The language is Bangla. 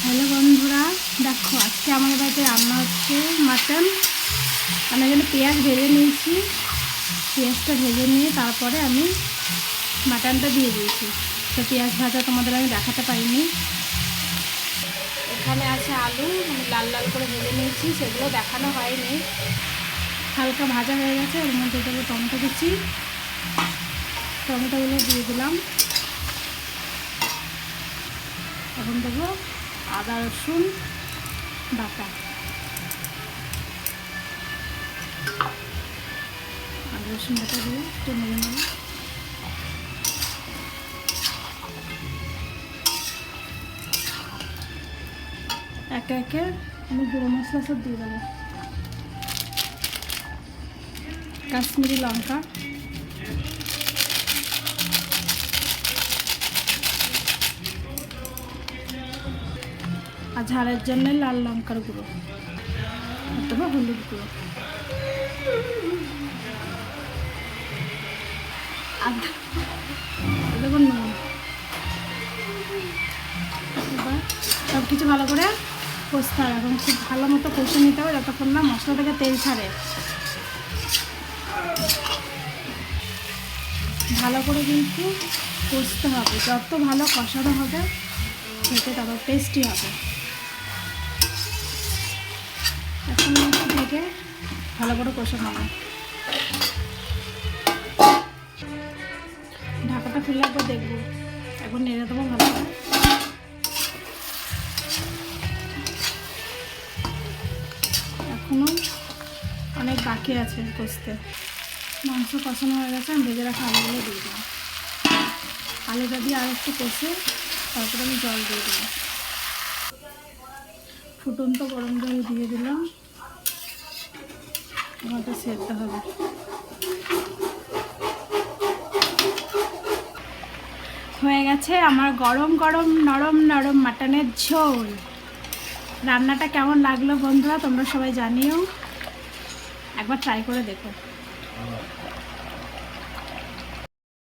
হ্যালো বন্ধুরা, দেখো আজকে আমাদের বাড়িতে রান্না হচ্ছে মাটন। আমি এখানে পেঁয়াজ ভেজে নিয়েছি। পেঁয়াজটা ভেজে নিয়ে তারপরে আমি মাটনটা দিয়ে দিয়েছি। তো পেঁয়াজ ভাজা তোমাদের আমি দেখাতে পারিনি। এখানে আছে আলু, আমি লাল লাল করে ভেজে নিয়েছি, সেগুলো দেখানো হয়নি। হালকা ভাজা হয়ে গেছে, এর মধ্যে দেবো টমেটো কুচি। টমেটোগুলো দিয়ে দিলাম। এখন দেবো আদা রসুন বাটা। আদা রসুন বাটা দিয়ে একটু নেড়ে নেব। একে একে আমি গুঁড়ো মশলা সব দিয়ে দেবো। কাশ্মীরি লঙ্কা, আর ঝালের জন্য লাল লঙ্কার গুঁড়ো অথবা হলুদ গুঁড়ো, আর দেবো নুন। এবার সব কিছু ভালো করে কষতে হবে এবং খুব ভালো মতো কষে নিতে হবে যতক্ষণ না মশলা থেকে তেল ছাড়ে। ভালো করে কিন্তু কষতে হবে, যত ভালো কষানো হবে খেতে তত টেস্টি হবে। এখন থেকে ভালো করে কষানো হবে। ঢাকাটা খুলে একবার দেখবো, এখন নেড়ে দেবো ভালো করে। এখনও অনেক বাকি আছে কষতে। মাংস কষানো হয়ে গেছে, আমি ভেজে রাখা আলুগুলো দিয়ে দিলাম। আলুটা দিয়ে আর একটু কষে তারপরে আমি জল দিয়ে দিলাম। ফুটন্ত গরম জল দিয়ে দিলাম। আমাকে সেদ্ধ হবে। হয়ে গেছে আমার গরম গরম নরম নরম মাটনের ঝোল। রান্নাটা কেমন লাগলো বন্ধুরা তোমরা সবাই জানিও, একবার ট্রাই করে দেখো।